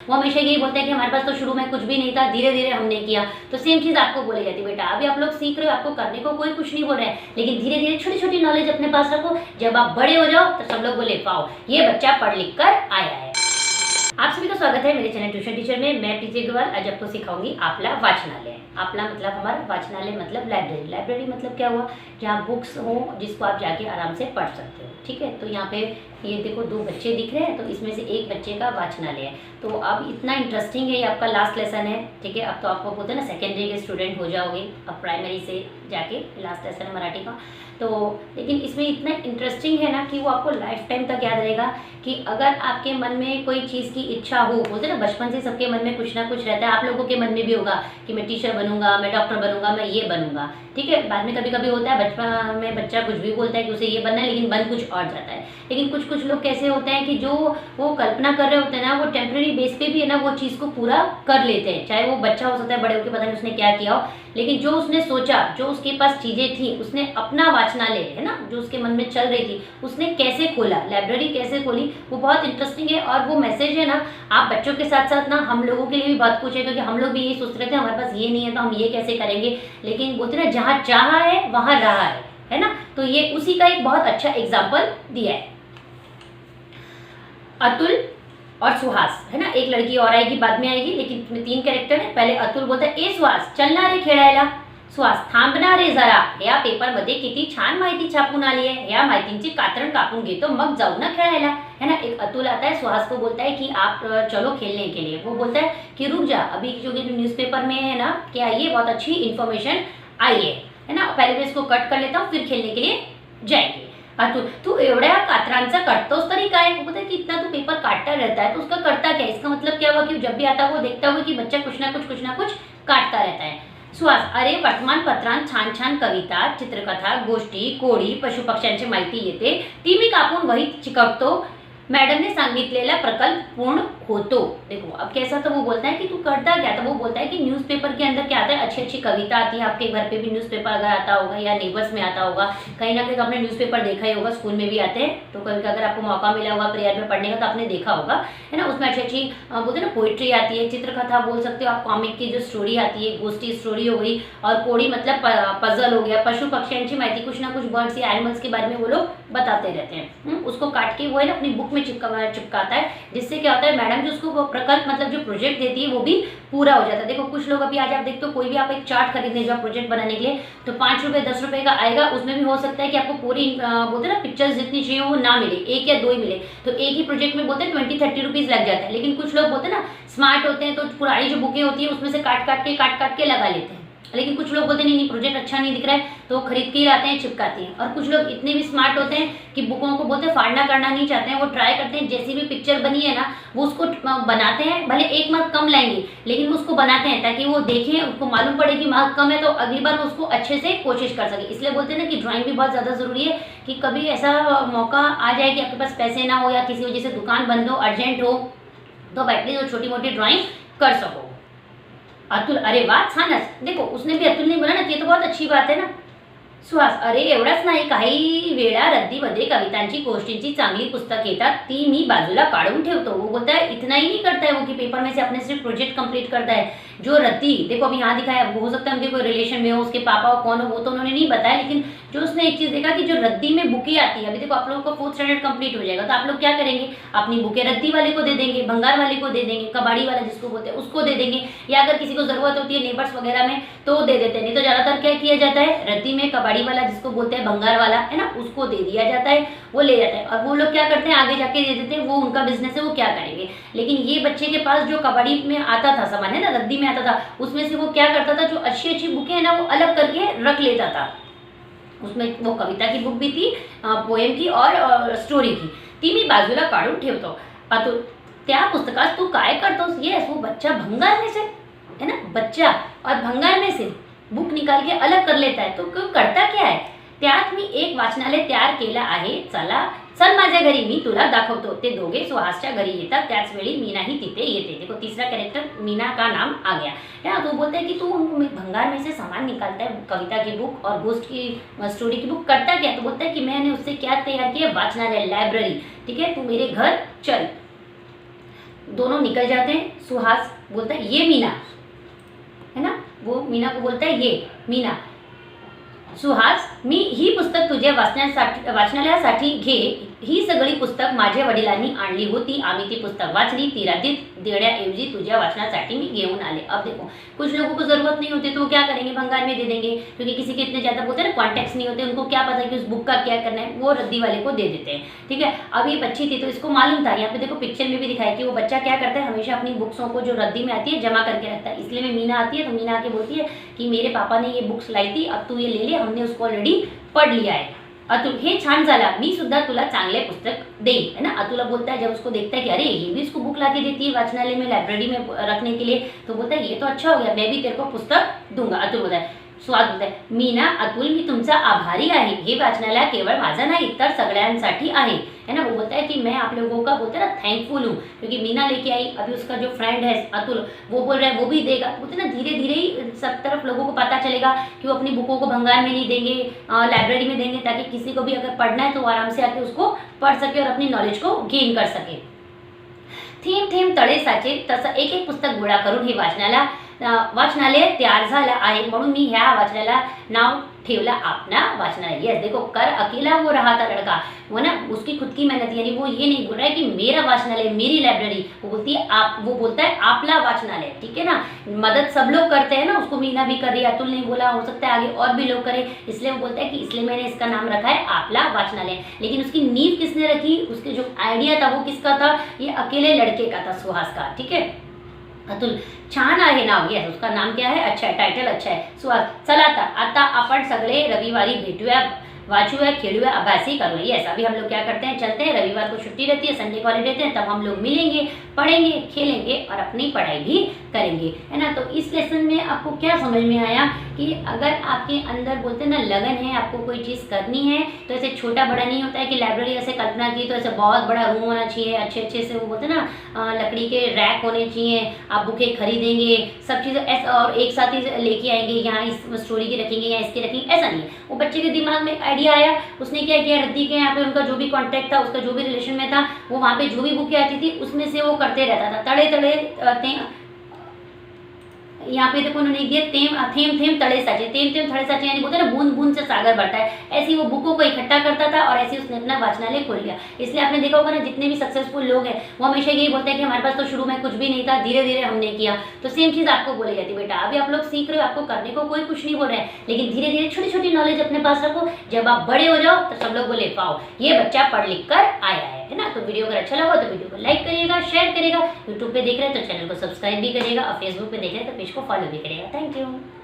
वो हमेशा यही बोलते हैं कि हमारे पास तो शुरू में कुछ भी नहीं था, धीरे धीरे हमने किया। तो सेम चीज़ आपको बोली जाती है, बेटा अभी आप लोग सीख रहे हो, आपको करने को कोई कुछ नहीं बोल रहा है, लेकिन धीरे धीरे छोटी छोटी नॉलेज अपने पास रखो। जब आप बड़े हो जाओ तो सब लोग बोले वाओ ये बच्चा पढ़ लिख कर आया है। आप सभी का स्वागत है मेरे चैनल ट्यूशन टीचर में। मैं प्रीति अग्रवाल आज आपको सिखाऊंगी आपला वाचनालय। आपला मतलब हमारा, वाचनालय मतलब लाइब्रेरी। लाइब्रेरी मतलब क्या हुआ, जहाँ बुक्स हो जिसको आप जाके आराम से पढ़ सकते हो। ठीक है, तो यहाँ पे ये देखो दो बच्चे दिख रहे हैं, तो इसमें से एक बच्चे का वाचनालय है। तो अब इतना इंटरेस्टिंग है, ये आपका लास्ट लेसन है। ठीक है, अब तो आपको बोलते हैं ना सेकेंडरी के स्टूडेंट हो जाओगे, अब प्राइमरी से जाके लास्ट लेसन है मराठी का। तो लेकिन इसमें इतना इंटरेस्टिंग है ना कि वो आपको लाइफ टाइम तक याद रहेगा। कि अगर आपके मन में कोई चीज़ की इच्छा हो, बोलते हैं ना बचपन से सबके मन में कुछ ना कुछ रहता है, आप लोगों के मन में भी होगा कि मैं टीचर बनूंगा, मैं डॉक्टर बनूंगा, मैं ये बनूंगा। ठीक है, बाद में कभी कभी होता है बचपन में बच्चा कुछ भी बोलता है कि उसे ये बनना है, लेकिन बन कुछ और जाता है। लेकिन कुछ कुछ लोग कैसे होते हैं कि जो वो कल्पना कर रहे होते हैं ना, वो टेम्प्रेरी बेस पे भी है ना वो चीज़ को पूरा कर लेते हैं। चाहे वो बच्चा हो सकता है, बड़े होकर पता नहीं उसने क्या किया हो, लेकिन जो उसने सोचा, जो उसके पास चीज़ें थी, उसने अपना वाचनालय है ना जो उसके मन में चल रही थी, उसने कैसे खोला, लाइब्रेरी कैसे खोली, वो बहुत इंटरेस्टिंग है। और वो मैसेज है ना, आप बच्चों के साथ साथ ना हम लोगों के लिए भी बहुत कुछ है, क्योंकि हम लोग भी यही सोच रहे थे हमारे पास ये नहीं है तो हम ये कैसे करेंगे। लेकिन बोलते ना जहाँ चाहा है वहाँ रहा है ना। तो ये उसी का एक बहुत अच्छा एग्जाम्पल दिया है। अतुल और सुहास है ना, एक लड़की और आएगी बाद में आएगी, लेकिन इसमें तीन कैरेक्टर है। पहले अतुल बोलता है ए सुहास चलना रे खेळायला, सुहास थांबना रे जरा, या पेपरमध्ये किती छान माहिती छापून आली आहे, या माहितींची कात्रण कापून घेतो मग जाऊ ना खेळायला, है ना। एक अतुल आता है, सुहास को बोलता है कि आप चलो खेलने के लिए। वो बोलता है कि रुक जा, अभी जो न्यूज़पेपर में है ना क्या ये बहुत अच्छी इन्फॉर्मेशन आई है ना, पहले मैं इसको कट कर लेता हूँ फिर खेलने के लिए जाएंगे। अतुल तू एवढ्या कातरांचा कटतोस तरी काय, वो बोलता है कि इतना तू पेपर काटता रहता है तो उसका करता क्या। इसका मतलब क्या हुआ कि जब भी आता है वो देखता हुआ कि बच्चा कुछ ना कुछ काटता रहता है। सुहास अरे वर्तमानपत्रांत छान छान कविता, चित्रकथा, गोष्टी, कोडी, पशुपक्ष्यांची माहिती येते, ती मी कापून वहीत चिकटतो, मैडम ने सांगितलेला प्रकल्प पूर्ण होतो। देखो अब कैसा, तो वो बोलता है कि तू करता क्या, तो वो बोलता है कि न्यूज़पेपर के अंदर क्या आता है, अच्छी अच्छी कविता आती है। आपके घर पे भी न्यूज़पेपर अगर आता होगा या नेबर्स में आता होगा, कहीं ना कहीं तो आपने न्यूज़पेपर देखा ही होगा, स्कूल में भी आते हैं। तो कभी अगर आपको मौका मिला होगा प्रेयर में पढ़ने का तो आपने देखा होगा, है ना। उसमें अच्छी अच्छी बोलते हैं ना पोइट्री आती है, चित्रकथा बोल सकते हो आप, कॉमिक की जो स्टोरी आती है, गोष्टी स्टोरी हो गई, और कोड़ी मतलब पजल हो गया, पशु पक्षियों की माहिती, कुछ ना कुछ बर्ड्स या एनिमल्स के बारे में वो लोग बताते रहते हैं। उसको काट के वो है ना अपनी बुक में चिपकाता है, जिससे क्या होता है मैडम जो उसको प्रकल्प मतलब जो प्रोजेक्ट देती है वो भी पूरा हो जाता है। देखो कुछ लोग अभी आज आप देखते हो कोई भी आप एक चार्ट खरीदने जो प्रोजेक्ट बनाने के लिए, तो 5 रुपए 10 रुपए का आएगा। उसमें भी हो सकता है कि आपको पूरी बोलते हैं ना पिक्चर्स जितनी चाहिए वो ना मिले, एक या दो ही मिले। तो एक ही प्रोजेक्ट में बोलते हैं 20-30 रुपीज लग जाता है। लेकिन कुछ लोग बोलते हैं ना स्मार्ट होते हैं, तो पुरानी जो बुकें होती है उसमें से काट काट के लगा लेते हैं। लेकिन कुछ लोग बोलते हैं नहीं प्रोजेक्ट अच्छा नहीं दिख रहा है तो खरीद के ही लाते हैं, चिपकाते हैं। और कुछ लोग इतने भी स्मार्ट होते हैं कि बुकों को बोलते हैं फाड़ना करना नहीं चाहते हैं, वो ट्राई करते हैं जैसी भी पिक्चर बनी है ना वो उसको बनाते हैं, भले 1 मार्क कम लाएंगे लेकिन उसको बनाते हैं ताकि वो देखें, उसको मालूम पड़े कि मार्क कम है तो अगली बार उसको अच्छे से कोशिश कर सके। इसलिए बोलते हैं ना कि ड्राइंग भी बहुत ज़्यादा ज़रूरी है, कि कभी ऐसा मौका आ जाए कि आपके पास पैसे ना हो या किसी वजह से दुकान बंद हो, अर्जेंट हो, तो एटलीस्ट वो छोटी मोटी ड्राइंग कर सको। अतुल अरे वाह छानच, देखो उसने भी अतुल नहीं बोला ना, ये तो बहुत अच्छी बात है ना। सुहास अरे एवढाच नाही, काही वेळा रद्दीमध्ये कवितांची गोष्टींची चांगली पुस्तक येतात, ती मी बाजूला काढून ठेवतो। वो बोलता है इतना ही नहीं करता है वो कि पेपर में से अपने सिर्फ प्रोजेक्ट कंप्लीट करता है। जो रद्दी देखो अभी यहाँ दिखाया, हो सकता है उनके कोई रिलेशन में हो, उसके पापा हो कौन हो वो तो उन्होंने नहीं बताया, लेकिन जो उसने एक चीज़ देखा कि जो रद्दी में बुकें आती है, अभी देखो आप लोगों का 4th स्टैंडर्ड कंप्लीट हो जाएगा तो आप लोग क्या करेंगे, अपनी बुकें रद्दी वाले को दे देंगे, भंगार वाले को दे देंगे, कबाड़ी वाला जिसको बोलते हैं उसको दे देंगे, या अगर किसी को ज़रूरत होती है नेबर्स वगैरह में तो दे देते हैं। नहीं तो ज़्यादातर क्या किया जाता है, रद्दी में कबाड़ी वाला जिसको बोलते हैं भंगार वाला है ना, उसको दे दिया जाता है, वो ले जाता है। और वो लोग क्या करते हैं आगे जाके दे देते हैं, वो उनका बिजनेस है वो क्या करेंगे। लेकिन ये बच्चे के पास जो कबाड़ी में आता था सामान है ना, रद्दी में आता था, उसमें से वो क्या करता था, जो अच्छी अच्छी बुकें है ना वो अलग करके रख लेता था। उसमें वो कविता की बुक भी थी, पोएम की और स्टोरी की, ती मी बाजूला काढून ठेवतो। तो त्या पुस्तकात तू काय करतोस, ये वो बच्चा भंगार में से है ना, बच्चा और भंगार में से बुक निकाल के अलग कर लेता है। तो क्यों करता क्या है, त्यात मी एक वाचनालय तयार केलं आहे, चल माझ्या घरी मी तुला दाखवतो। ते दोघे सुहासच्या घरी येतात, त्याच वेळी मीनाही तिथे येते। देखो तीसरा कैरेक्टर मीना का नाम आ गया है। तो बोलते हैं कि तू भंगार में से सामान निकालता है, कविता की बुक और गोस्ट की स्टोरी की बुक करता क्या, तो बोलता है कि मैंने उससे क्या तैयार किया, वाचनालय लाइब्रेरी। ठीक है, तू मेरे घर चल। दोनों निकल जाते हैं। सुहास बोलता है ये मीना, है ना, वो मीना को बोलता है ये मीना, सुहास मी ही पुस्तक तुझ्या वाचनालयासाठी घे, ही सगळी पुस्तक माझ्या वडिलांनी आणली होती, आम्ही ती पुस्तक वाचली, ती रात्रीत देण्याऐवजी तुझ्या वाचनासाठी मी घेऊन आले। अब देखो कुछ लोगों को जरूरत नहीं होती तो वो क्या करेंगे, भंगार में दे देंगे, क्योंकि किसी के इतने ज्यादा बोलते हैं ना कॉन्टेक्ट नहीं होते, उनको क्या पता कि उस बुक का क्या करना है, वो रद्दी वाले को दे देते हैं। ठीक है, अब ये बच्ची थी तो इसको मालूम था, यहाँ पे देखो पिक्चर में भी दिखाया कि वो बच्चा क्या करता है, हमेशा अपनी बुक्सों को जो रद्दी में आती है जमा करके रखता है। इसलिए में मीना आती है तो मीना आके बोलती है कि मेरे पापा ने ये बुक्स लाई थी, अब तू ये ले ले, हमने उसको ऑलरेडी पढ़ लिया है। अतुल हे छान झाला, मी सुद्धा तुला चांगले पुस्तक देईन, है ना। अतुल बोलता है, जब उसको देखता है कि अरे ये भी इसको बुक लाके देती है वाचनालय में, लाइब्रेरी में रखने के लिए, तो बोलता है ये तो अच्छा हो गया, मैं भी तेरे को पुस्तक दूंगा। अतुल बोलता है, सुहास बोलता है मीना अतुल मी तुमचा आभारी आहे, हे वाचनालय केवळ माझं नाही तर सगळ्यांसाठी आहे, है ना। वो बोलता है कि मैं आप लोगों का बोलते हैं ना थैंकफुल हूँ, क्योंकि मीना लेके आई, अभी उसका जो फ्रेंड है अतुल वो बोल रहा है वो भी देगा, बोलते हैं ना धीरे धीरे ही सब तरफ लोगों को पता चलेगा कि वो अपनी बुकों को भंगार में नहीं देंगे, लाइब्रेरी में देंगे, ताकि किसी को भी अगर पढ़ना है तो वो आराम से आके उसको पढ़ सके और अपनी नॉलेज को गेन कर सके। थेंब थेंब तळे साचे, तसं एक एक पुस्तक गोळा करून हे वाचनालय तयार झालं आहे, म्हणून मी ह्या वाचनालयाला नाव ठेवला अपना वाचनालय। यस देखो, कर अकेला वो रहा था लड़का, वो ना उसकी खुद की मेहनत, यानी वो ये नहीं बोल रहा है कि मेरा वाचनालय मेरी लाइब्रेरी, वो बोलती है आप, वो बोलता है आपला वाचनालय। ठीक है ना, मदद सब लोग करते हैं ना, उसको मीना भी कर रही है, अतुल नहीं बोला, हो सकता है आगे और भी लोग करें, इसलिए वो बोलता है कि इसलिए मैंने इसका नाम रखा है आपला वाचनालय। लेकिन उसकी नींव किसने रखी, उसके जो आइडिया था वो किसका था, ये अकेले लड़के का था, सुहास का। ठीक है, अतुल छान आहे नाव, यस उसका नाम क्या है, अच्छा है, टाइटल अच्छा है। सुहास चला आता आपण सगळे रविवारी भेटूया, वाचूया, खेलूया, अभ्यासी करूँगा। यस अभी हम लोग क्या करते हैं, चलते हैं, रविवार को छुट्टी रहती है, संडे को हॉलीडे रहते हैं, तब हम लोग मिलेंगे, पढ़ेंगे, खेलेंगे और अपनी पढ़ाई भी करेंगे, है ना। तो इस लेसन में आपको क्या समझ में आया कि अगर आपके अंदर बोलते हैं ना लगन है, आपको कोई चीज़ करनी है, तो ऐसे छोटा बड़ा नहीं होता है कि लाइब्रेरी ऐसे कल्पना की तो ऐसे बहुत बड़ा रूम होना चाहिए, अच्छे अच्छे से वो बोलते हैं ना लकड़ी के रैक होने चाहिए, आप बुकें खरीदेंगे, सब चीज़ें ऐसा और एक साथ ही लेके आएंगे, यहाँ इस स्टोरी की रखेंगे या इसकी रखेंगे, ऐसा नहीं है। वो बच्चे के दिमाग में आइडिया आया, उसने क्या किया, रद्दी के यहाँ पे उनका जो भी कॉन्टैक्ट था, उसका जो भी रिलेशन में था, वो वहाँ पे जो भी बुकें आती थी उसमें से वो करते रहता था। तड़े तड़े यहाँ पे देखो उन्होंने दिया थेम थेम तड़े साचे, थेम थेम तड़े साचे यानी बोलते हैं ना बूंद बूंद से सागर बढ़ता है, ऐसी वो बुकों को इकट्ठा करता था और ऐसे उसने अपना वाचनालय खोल लिया। इसलिए आपने देखा होगा ना जितने भी सक्सेसफुल लोग हैं वो हमेशा यही बोलते हैं कि हमारे पास तो शुरू में कुछ भी नहीं था, धीरे धीरे हमने किया। तो सेम चीज़ आपको बोली जाती है, बेटा अभी आप लोग सीख रहे हो, आपको करने को कोई कुछ नहीं बोल रहे हैं, लेकिन धीरे धीरे छोटी छोटी नॉलेज अपने पास रखो, जब आप बड़े हो जाओ तो सब लोग बोले पाओ ये बच्चा पढ़ लिख कर आया है ना। तो वीडियो अगर अच्छा लगा तो वीडियो को लाइक करिएगा, शेयर करिएगा, यूट्यूब पे देख रहे हैं तो चैनल को सब्सक्राइब भी करिएगा और फेसबुक पे देख रहे हैं तो पेज को फॉलो भी करिएगा। Thank you.